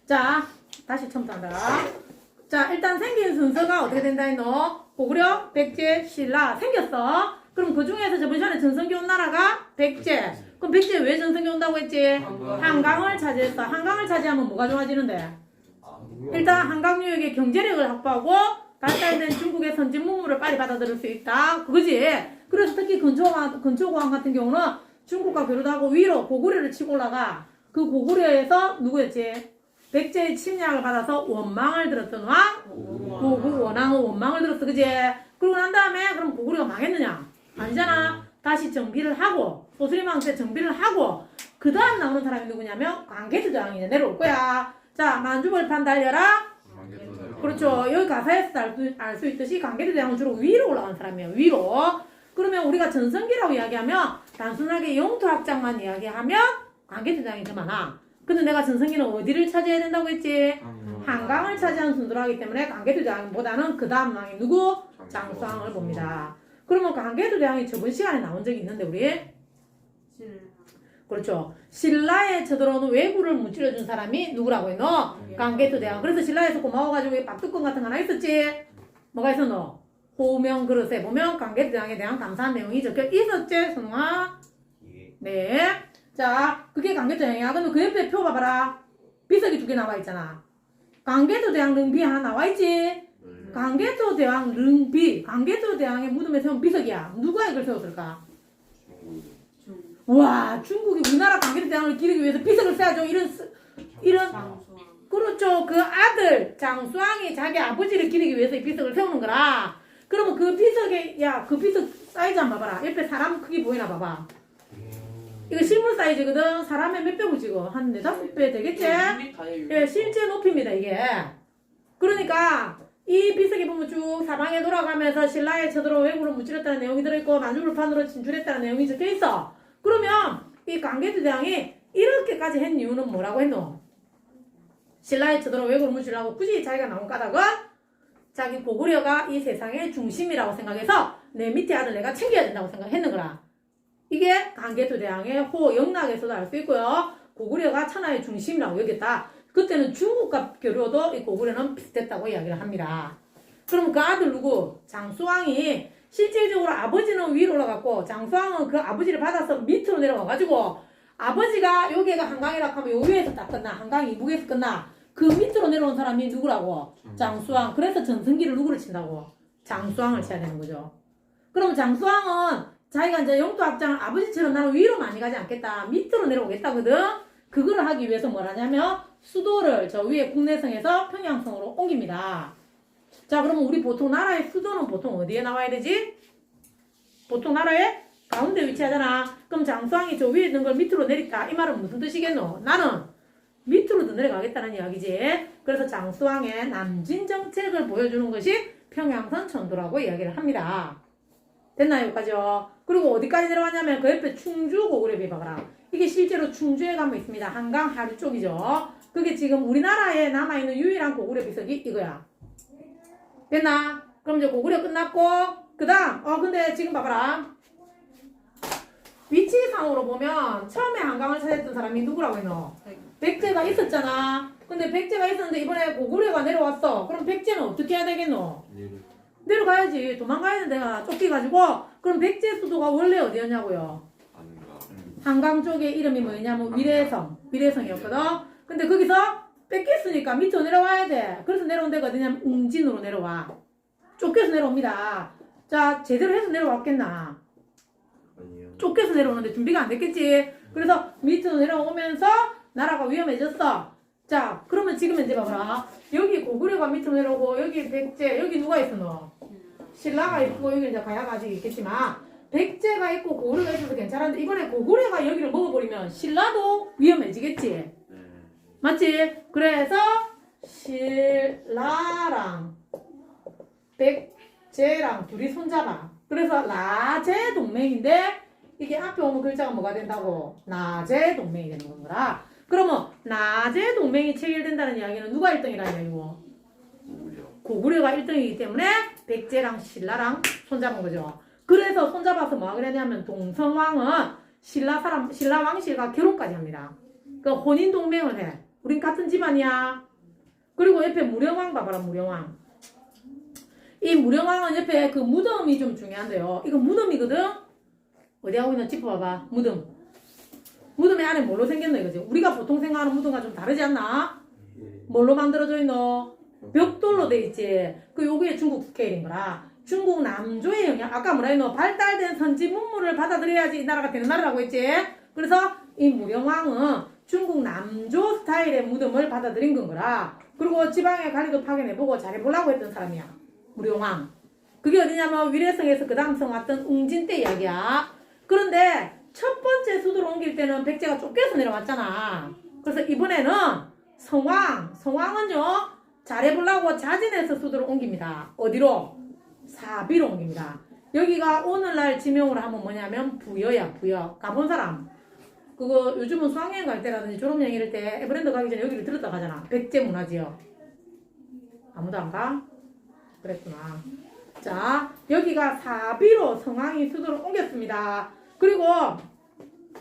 자, 다시 처음부터 한다. 자, 일단 생긴 순서가 어떻게 된다 했노? 고구려, 백제, 신라 생겼어. 그럼 그 중에서 저번 시간에 전성기 온 나라가 백제. 그럼 백제 왜 전성기 온다고 했지? 한강을 차지했어. 한강을 차지하면 뭐가 좋아지는데? 일단 한강유역의 경제력을 확보하고 발달된 중국의 선진 문물을 빨리 받아들일 수 있다. 그거지. 그래서 특히 근초고항 같은 경우는 중국과 교류도 하고 위로 고구려를 치고 올라가. 그 고구려에서 누구였지? 백제의 침략을 받아서 원망을 들었던 왕? 원왕은 원망을 들었어. 그지? 그러고 난 다음에 그럼 고구려가 망했느냐? 아니잖아. 다시 정비를 하고 소수림왕 때 정비를 하고 그 다음 나오는 사람이 누구냐면 광개토대왕이 이제 내려올 거야. 자, 만주벌판 달려라. 그렇죠. 여기 가사에서 알 수 있듯이 광개토대왕은 주로 위로 올라가는 사람이에요. 위로. 그러면 우리가 전성기라고 이야기하면 단순하게 영토학장만 이야기하면 광개토대왕이 더 많아. 근데 내가 전성기는 어디를 차지해야 된다고 했지? 한강을 차지한 순서로 하기 때문에 광개토대왕보다는 그 다음 왕이 누구? 장수왕을 봅니다. 그러면 광개토대왕이 저번 시간에 나온 적이 있는데 우리? 그렇죠. 신라에 쳐들어오는 왜구를 무찌러준 사람이 누구라고 했노? 광개토대왕. 그래서 신라에서 고마워가지고 밥뚜껑 같은 거 하나 있었지? 뭐가 있었노? 호명 그릇에 보면 광개토대왕에 대한 감사한 내용이 적혀 있었지, 선웅아? 네. 자, 그게 광개토대왕이야. 그러면 그 옆에 표 봐봐라. 비석이 2개 나와 있잖아. 광개토대왕 릉비 하나 나와 있지? 광개토대왕 릉비. 광개토대왕의 무덤에 세운 비석이야. 누가 이걸 세웠을까? 와, 중국이 우리나라 광개토대왕을 기리기 위해서 비석을 세워줘. 이런 그렇죠. 그 아들 장수왕이 자기 아버지를 기리기 위해서 이 비석을 세우는 거라. 그러면 그 비석에 그 비석 사이즈 한번 봐봐라. 옆에 사람 크기 보이나 봐봐. 이거 실물 사이즈거든. 사람의 몇 배고 지금 한 4-5배 되겠지? 예, 실제 높이입니다 이게. 그러니까 이 비석에 보면 쭉 사방에 돌아가면서 신라에 쳐들어 왜구를 무찌렀다는 내용이 들어있고 만주불판으로 진출했다는 내용이 적혀있어. 그러면 이 광개토대왕이 이렇게까지 했 이유는 뭐라고 했노? 신라에 쳐들어 왜구를 무찌르라고 굳이 자기가 나온 까닭은 자기 고구려가 이 세상의 중심이라고 생각해서 내 밑에 아들 내가 챙겨야 된다고 생각했는 거라. 이게 광개토대왕의 호영락에서도 알 수 있고요. 고구려가 천하의 중심이라고 여겼다. 그때는 중국과 교류도 이 고구려는 비슷했다고 이야기를 합니다. 그럼 그 아들 누구? 장수왕이 실질적으로 아버지는 위로 올라갔고 장수왕은 그 아버지를 받아서 밑으로 내려가가지고 아버지가 여기가 한강이라고 하면 요 위에서 딱 끝나. 한강 이북에서 끝나. 그 밑으로 내려온 사람이 누구라고? 장수왕. 그래서 전성기를 누구를 친다고? 장수왕을 쳐야 되는 거죠. 그럼 장수왕은 자기가 이제 영토학장을 아버지처럼 나는 위로 많이 가지 않겠다. 밑으로 내려오겠다거든. 그거를 하기 위해서 뭘 하냐면 수도를 저 위에 국내성에서 평양성으로 옮깁니다. 자, 그러면 우리 보통 나라의 수도는 보통 어디에 나와야 되지? 보통 나라의 가운데 위치하잖아. 그럼 장수왕이 저 위에 있는 걸 밑으로 내리다. 이 말은 무슨 뜻이겠노? 나는 밑으로 더 내려가겠다는 이야기지. 그래서 장수왕의 남진 정책을 보여주는 것이 평양선 천도라고 이야기를 합니다. 됐나요? 여기까지요. 그리고 어디까지 내려왔냐면 그 옆에 충주 고구려비 봐봐라. 이게 실제로 충주에 가면 있습니다. 한강 하류 쪽이죠. 그게 지금 우리나라에 남아있는 유일한 고구려 비석이 이거야. 됐나? 그럼 이제 고구려 끝났고 그 다음 근데 지금 봐봐라. 위치상으로 보면 처음에 한강을 찾았던 사람이 누구라고 했노? 백제가 있었잖아. 근데 백제가 있었는데 이번에 고구려가 내려왔어. 그럼 백제는 어떻게 해야 되겠노? 내려가야지. 도망가야 돼. 내가 쫓겨가지고. 그럼 백제 수도가 원래 어디였냐고요? 한강 쪽에 이름이 뭐였냐면 위례성이었거든. 근데 거기서 뺏겼으니까 밑으로 내려와야 돼. 그래서 내려온 데가 어디냐면 웅진으로 내려와. 쫓겨서 내려옵니다. 자, 제대로 해서 내려왔겠나? 쫓겨서 내려오는데 준비가 안 됐겠지. 그래서 밑으로 내려오면서 나라가 위험해졌어. 자, 그러면 지금 이제 봐봐라. 여기 고구려가 밑으로 내려오고 여기 백제, 여기 누가 있어? 신라가 있고 여기 이제 가야가 아직 있겠지만 백제가 있고 고구려가 있어서 괜찮은데 이번에 고구려가 여기를 먹어버리면 신라도 위험해지겠지. 맞지? 그래서 신라랑 백제랑 둘이 손잡아. 그래서 라제 동맹인데 이게 앞에 오면 글자가 뭐가 된다고? 나제 동맹이 되는 거라. 그러면 나제 동맹이 체결된다는 이야기는 누가 1등이라는 이야기고? 고구려가 1등이기 때문에 백제랑 신라랑 손잡은 거죠. 그래서 손잡아서 뭐가 그랬냐면 동성왕은 신라 왕실과 결혼까지 합니다. 그 혼인 동맹을 해. 우린 같은 집안이야. 그리고 옆에 무령왕 봐봐라, 무령왕. 이 무령왕은 옆에 그 무덤이 좀 중요한데요. 이거 무덤이거든? 어디 하고 있나 짚어봐봐. 무덤. 무덤의 안에 뭘로 생겼노 이거지? 우리가 보통 생각하는 무덤과 좀 다르지 않나? 뭘로 만들어져 있노? 벽돌로 돼 있지. 그 요게 중국 스케일인 거라. 중국 남조의 영향. 아까 뭐라 했노? 발달된 선지 문물을 받아들여야지 이 나라가 되는 나라라고 했지. 그래서 이 무령왕은 중국 남조 스타일의 무덤을 받아들인 건 거라. 그리고 지방의 관리도 파견해보고 잘해보려고 했던 사람이야. 무령왕. 그게 어디냐면 위례성에서 그 다음 성 왔던 웅진 때 이야기야. 그런데 첫 번째 수도로 옮길 때는 백제가 쫓겨서 내려왔잖아. 그래서 이번에는 성왕은요 잘해보려고 자진해서 수도로 옮깁니다. 어디로? 사비로 옮깁니다. 여기가 오늘날 지명으로 하면 뭐냐면 부여야. 부여. 가본 사람. 그거 요즘은 수학여행 갈 때라든지 졸업여행 이럴 때 에버랜드 가기 전에 여기를 들었다 가잖아. 백제 문화지역. 아무도 안 가? 그랬구나. 자, 여기가 사비로 성왕이 수도를 옮겼습니다. 그리고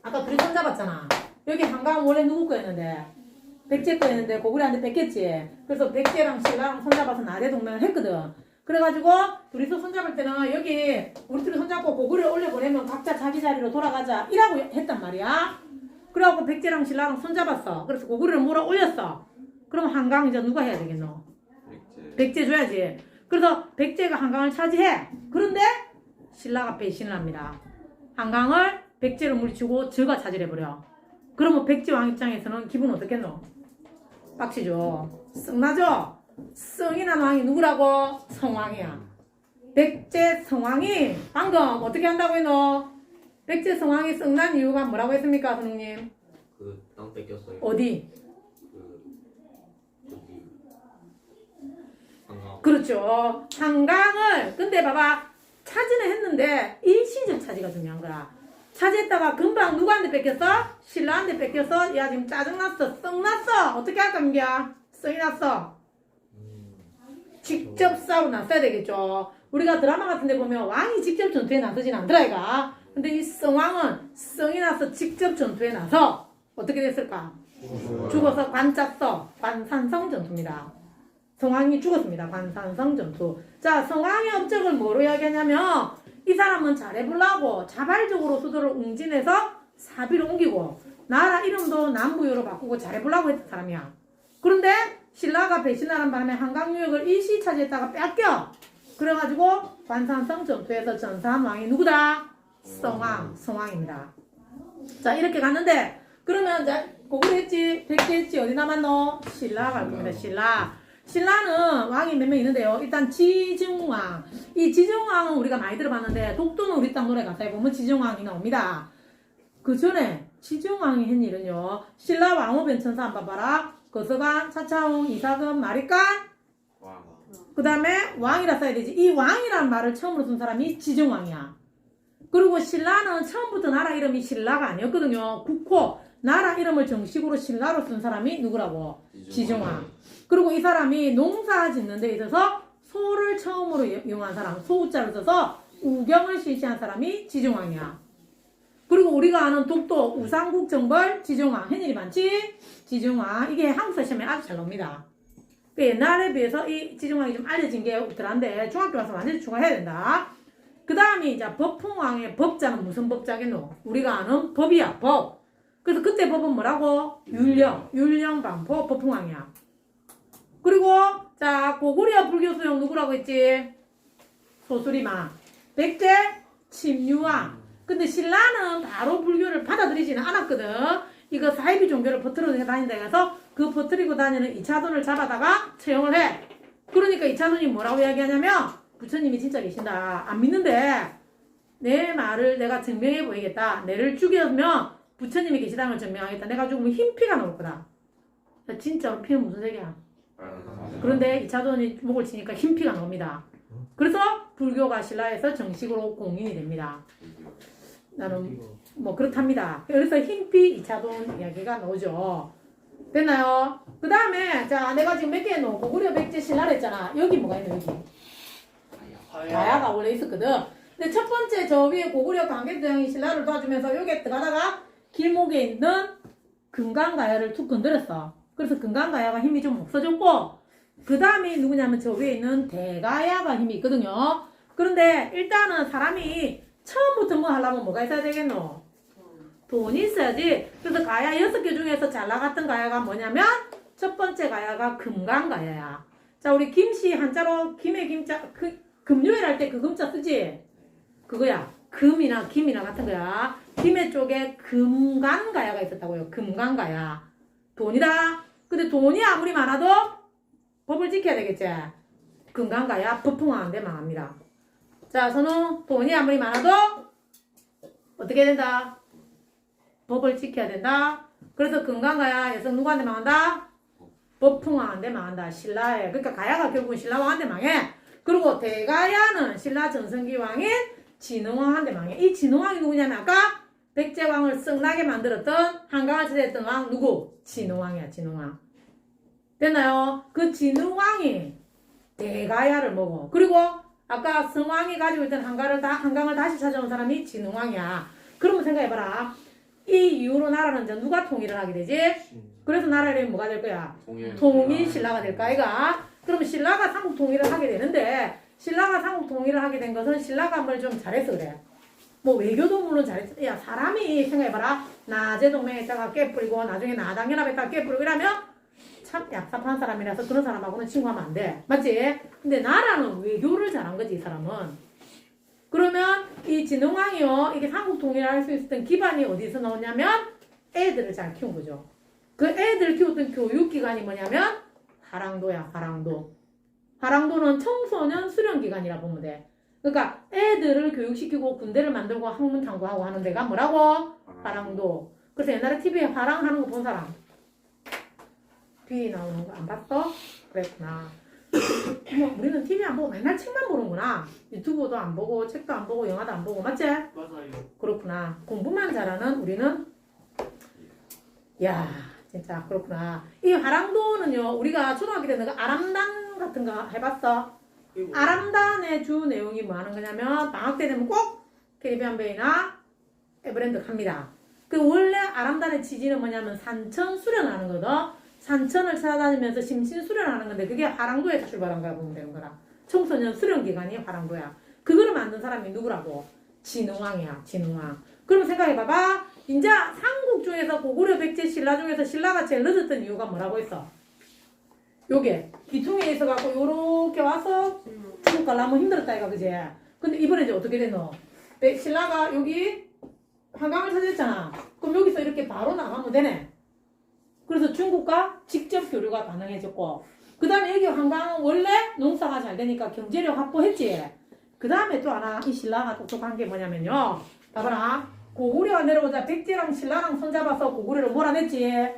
아까 둘이 손잡았잖아. 여기 한강 원래 누구 거였는데? 백제 거였는데 고구려한테 뺏겼지. 그래서 백제랑 신라랑 손잡아서 나대 동맹을 했거든. 그래가지고 둘이서 손잡을 때는 여기 우리 둘이 손잡고 고구려를 올려보내면 각자 자기 자리로 돌아가자 이라고 했단 말이야. 그래갖고 백제랑 신라랑 손잡았어. 그래서 고구려를 몰아 올렸어. 그럼 한강 이제 누가 해야 되겠노? 백제 줘야지. 그래서 백제가 한강을 차지해. 그런데 신라가 배신을 합니다. 한강을 백제로 물리치고 저가 차지해버려. 그러면 백제왕 입장에서는 기분 어떻겠노? 빡치죠. 썩나죠? 성이 난 왕이 누구라고? 성왕이야. 백제 성왕이 방금 어떻게 한다고 했노? 백제 성왕이 썩난 이유가 뭐라고 했습니까, 선생님? 그 땅 뺏겼어요. 어디? 저기 한강. 그렇죠. 한강을 근데 봐봐 차지는 했는데 일시적 차지가 중요한 거라. 차지했다가 금방 누구한테 뺏겼어? 신라한테 뺏겼어? 야 지금 짜증났어. 썩났어. 어떻게 할까 민기야? 썩이 났어. 직접 싸우고 나서야 되겠죠. 우리가 드라마 같은 데 보면 왕이 직접 전투에 나서진 않더라 이가. 근데 이 성왕은 성이 나서 직접 전투에 나서 어떻게 됐을까? 죽어서 관짰어. 관산성 전투입니다. 성왕이 죽었습니다. 관산성 전투. 자, 성왕의 업적을 뭐로 이야기하냐면 이 사람은 잘해보려고 자발적으로 수도를 웅진해서 사비로 옮기고 나라 이름도 남부여로 바꾸고 잘해보려고 했던 사람이야. 그런데 신라가 배신하는 바람에 한강유역을 일시 차지했다가 뺏겨. 그래가지고 관산성 전투에서 전사한 왕이 누구다? 성왕입니다. 자, 이렇게 갔는데 그러면 이제 고구려 했지, 백제 했지, 어디 남았노? 신라 갈 겁니다. 신라는 왕이 몇 명 있는데요. 일단 지증왕. 이 지증왕은 우리가 많이 들어봤는데 독도는 우리 땅 노래 가사에 보면 지증왕이 나옵니다. 그 전에 지증왕이 한 일은요. 신라 왕후변 천사 한번 봐라. 거서관, 차차홍, 이사금, 마리깐. 그 다음에 왕이라 써야 되지. 이 왕이란 말을 처음으로 쓴 사람이 지증왕이야. 그리고 신라는 처음부터 나라 이름이 신라가 아니었거든요. 국호. 나라 이름을 정식으로 신라로 쓴 사람이 누구라고? 지증왕. 그리고 이 사람이 농사 짓는 데 있어서 소를 처음으로 이용한 사람, 소자를 써서 우경을 실시한 사람이 지증왕이야. 그리고 우리가 아는 독도 우상국 정벌 지증왕, hen일이 많지? 지증왕. 이게 한국사 시험에 아주 잘 나옵니다. 옛날에 비해서 이 지증왕이 좀 알려진 게 없더란데 중학교 와서 완전히 추가해야 된다. 그 다음에 이제 법풍왕의 법자는 무슨 법자겠노? 우리가 아는 법이야, 법. 그래서 그때 법은 뭐라고? 율령, 반포, 법풍왕이야. 그리고 자 고구려 불교 수용 누구라고 했지? 소수리마. 백제 침유왕. 근데 신라는 바로 불교를 받아들이지는 않았거든. 이거 사이비 종교를 퍼뜨려 다닌다 해서 그 퍼뜨리고 다니는 이차돈을 잡아다가 채용을 해. 그러니까 이차돈이 뭐라고 이야기하냐면 부처님이 진짜 계신다. 안 믿는데 내 말을 내가 증명해 보이겠다. 내를 죽이면 부처님이 계시다는 걸 증명하겠다. 내가 죽으면 흰피가 나올 거다. 진짜로 피는 무슨 색이야? 그런데 이차돈이 목을 치니까 흰피가 나옵니다. 그래서 불교가 신라에서 정식으로 공인이 됩니다. 나는 뭐 그렇답니다. 그래서 흰피 이차돈 이야기가 나오죠. 됐나요? 그 다음에 자 내가 지금 몇 개 했노? 고구려 백제 신라를 했잖아. 여기 뭐가 있노? 여기 가야가 원래 있었거든. 근데 첫 번째 저 위에 고구려 강개도형이 신라를 도와주면서 여기에 들어가다가 길목에 있는 금강가야를 툭 건드렸어. 그래서 금강가야가 힘이 좀 없어졌고, 그 다음에 누구냐면 저 위에 있는 대가야가 힘이 있거든요. 그런데 일단은 사람이 처음부터 뭐 하려면 뭐가 있어야 되겠노? 돈이 있어야지. 그래서 가야 6개 중에서 잘 나갔던 가야가 뭐냐면 첫 번째 가야가 금강가야야. 자, 우리 김씨 한자로 김의 김자, 금요일 할 때 그 금자 쓰지? 그거야. 금이나 김이나 같은 거야. 김의 쪽에 금강가야가 있었다고요. 금강가야. 돈이다. 근데 돈이 아무리 많아도 법을 지켜야 되겠지. 금강가야 법풍하는데 망합니다. 자, 선우 돈이 아무리 많아도 어떻게 된다? 법을 지켜야 된다. 그래서 금강가야 여성 누구한테 망한다? 법풍하는데 망한다. 신라에. 그러니까 가야가 결국은 신라왕한테 망해. 그리고 대가야는 신라 전성기왕인 진흥왕한테 망해. 이 진흥왕이 누구냐면 아까 백제왕을 썩나게 만들었던 한강을 차지했던 왕 누구? 진흥왕이야. 진흥왕. 됐나요? 그 진흥왕이 대가야를 먹어. 그리고 아까 성왕이 가지고 있던 한강을 다시 찾아온 사람이 진흥왕이야. 그러면 생각해봐라. 이 이후로 나라는 이제 누가 통일을 하게 되지? 그래서 나라 이름이 뭐가 될 거야? 통일신라가 될까, 아이가? 그러면 신라가 삼국 통일을 하게 되는데, 신라가 삼국 통일을 하게 된 것은 신라가 뭘 좀 잘해서 그래. 뭐 외교도 물론 잘했어. 야, 사람이 생각해봐라. 나제 동맹에다가 깨뿌리고 나중에 나당연합에다가 깨뿌리고 이러면 참 얍삽한 사람이라서 그런 사람하고는 친구하면 안 돼. 맞지? 근데 나라는 외교를 잘한 거지, 이 사람은. 그러면 이 진흥왕이요, 이게 삼국 통일을 할 수 있었던 기반이 어디서 나오냐면 애들을 잘 키운 거죠. 그 애들 키웠던 교육기관이 뭐냐면 하랑도야, 하랑도. 하랑도는 청소년 수련기관이라 보면 돼. 그러니까 애들을 교육시키고 군대를 만들고 학문탐구하고 하는 데가 뭐라고? 하랑도. 그래서 옛날에 TV에 화랑하는 거 본 사람? B 나오는 거 안 봤어? 그랬구나. 뭐 우리는 TV 안 보고 맨날 책만 보는구나. 유튜브도 안 보고 책도 안 보고 영화도 안 보고 맞지? 맞아요. 그렇구나. 공부만 잘하는 우리는 야 진짜 그렇구나. 이 화랑도는요 우리가 초등학교 때 내가 아람단 같은 거 해봤어? 아람단의 주 내용이 뭐 하는 거냐면 방학 때 되면 꼭 캐리비안 베이나 에버랜드 갑니다. 그 원래 아람단의 취지는 뭐냐면 산천 수련하는 거거든. 산천을 찾아다니면서 심신 수련하는 건데 그게 화랑도에서 출발한 거야 보면 되는 거라. 청소년 수련 기관이 화랑도야. 그거를 만든 사람이 누구라고? 진흥왕이야. 진흥왕. 그러면 생각해봐봐. 이제 삼국 중에서 고구려 백제 신라 중에서 신라가 제일 늦었던 이유가 뭐라고 했어? 요게 기퉁에 있어갖고 요렇게 와서 중국 가려면 힘들었다 이가 그지? 근데 이번에 이제 어떻게 되노? 신라가 여기 한강을 찾았잖아. 그럼 여기서 이렇게 바로 나가면 되네. 그래서 중국과 직접 교류가 가능해졌고 그 다음에 여기 한강은 원래 농사가 잘 되니까 경제력 확보했지. 그 다음에 또 하나 이 신라가 똑똑한 게 뭐냐면요. 봐봐라. 고구려가 내려오자 백제랑 신라랑 손잡아서 고구려를 몰아냈지.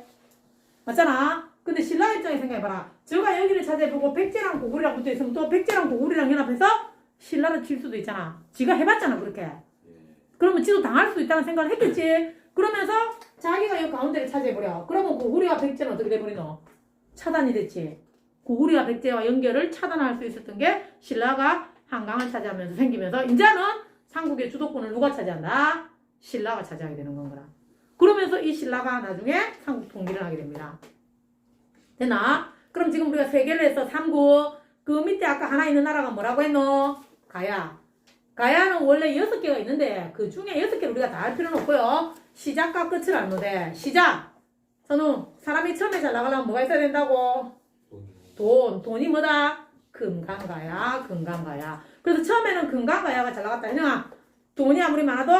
맞잖아. 근데 신라 입장에 생각해봐라. 저가 여기를 찾아보고 백제랑 고구려랑 붙어있으면 또 백제랑 고구려랑 연합해서 신라를 칠 수도 있잖아. 지가 해봤잖아 그렇게. 그러면 지도 당할 수 있다는 생각을 했겠지. 그러면서 자기가 이 가운데를 차지해버려. 그러면 고구려와 백제는 어떻게 돼버리노? 차단이 됐지. 고구려와 백제와 연결을 차단할 수 있었던 게 신라가 한강을 차지하면서 생기면서 이제는 삼국의 주도권을 누가 차지한다? 신라가 차지하게 되는 건거라. 그러면서 이 신라가 나중에 삼국 통일을 하게 됩니다. 됐나? 그럼 지금 우리가 세 개를 해서 삼국 그 밑에 아까 하나 있는 나라가 뭐라고 했노? 가야. 가야는 원래 6개가 있는데 그 중에 6개를 우리가 다 할 필요는 없고요. 시작과 끝을 알면 돼. 시작. 선우 사람이 처음에 잘 나가려면 뭐가 있어야 된다고? 돈이 뭐다? 금강가야. 금강가야. 그래서 처음에는 금강가야가 잘 나갔다. 현영아 돈이 아무리 많아도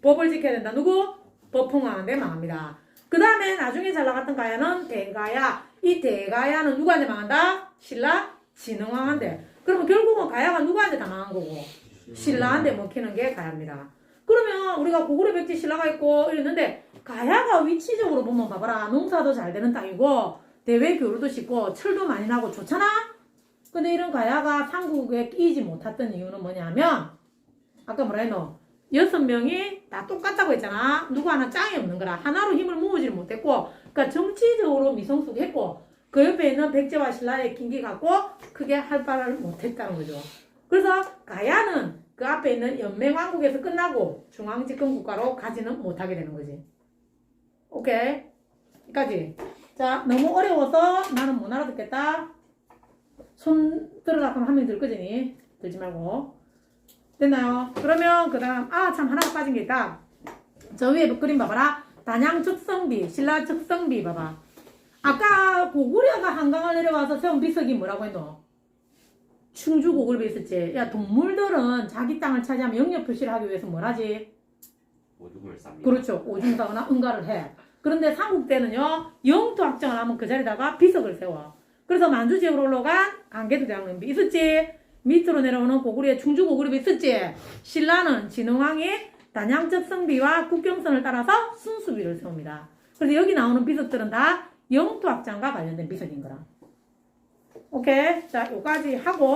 법을 지켜야 된다. 누구? 법풍하는데 망합니다. 그 다음에 나중에 잘 나갔던 가야는 대가야. 이 대가야는 누구한테 망한다? 신라 진흥왕한테. 그러면 결국은 가야가 누구한테 다 망한 거고? 신라한테 먹히는 게 가야입니다. 그러면 우리가 고구려 백제 신라가 있고 이랬는데 가야가 위치적으로 보면 봐봐라. 농사도 잘 되는 땅이고 대외 교류도 쉽고 철도 많이 나고 좋잖아? 근데 이런 가야가 삼국에 끼지 못했던 이유는 뭐냐면 아까 뭐라 했노? 6명이 다 똑같다고 했잖아. 누구 하나 짱이 없는 거라. 하나로 힘을 모으지를 못했고 그러니까 정치적으로 미성숙했고 그 옆에 있는 백제와 신라의 긴기 갖고 크게 할 바를 못했다는 거죠. 그래서 가야는 그 앞에 있는 연맹왕국에서 끝나고 중앙집권 국가로 가지는 못하게 되는 거지. 오케이? 여기까지. 자, 너무 어려워서 나는 못 알아듣겠다. 손 들어라 그러면 한 명 들 거지. 들지 말고. 됐나요? 그러면 그 다음 참 하나가 빠진 게 있다. 저 위에 그림 봐봐라. 단양 측성비, 신라 측성비 봐봐. 아까 고구려가 한강을 내려와서 세운 비석이 뭐라고 했노? 충주 고구려 있었지. 야, 동물들은 자기 땅을 차지하면 영역 표시를 하기 위해서 뭘 하지? 오줌을 쌉니다. 그렇죠. 오줌 싸거나 응가를 해. 그런데 삼국때는요, 영토 확정을 하면 그 자리다가 비석을 세워. 그래서 만주 지역으로 올라간 강계도 대왕릉비 있었지. 밑으로 내려오는 고구려의 충주 고구려비 있었지. 신라는 진흥왕이 단양적 성비와 국경선을 따라서 순수비를 세웁니다. 그래서 여기 나오는 비석들은 다 영토 확장과 관련된 비석인 거라. 오케이. 자, 요까지 하고.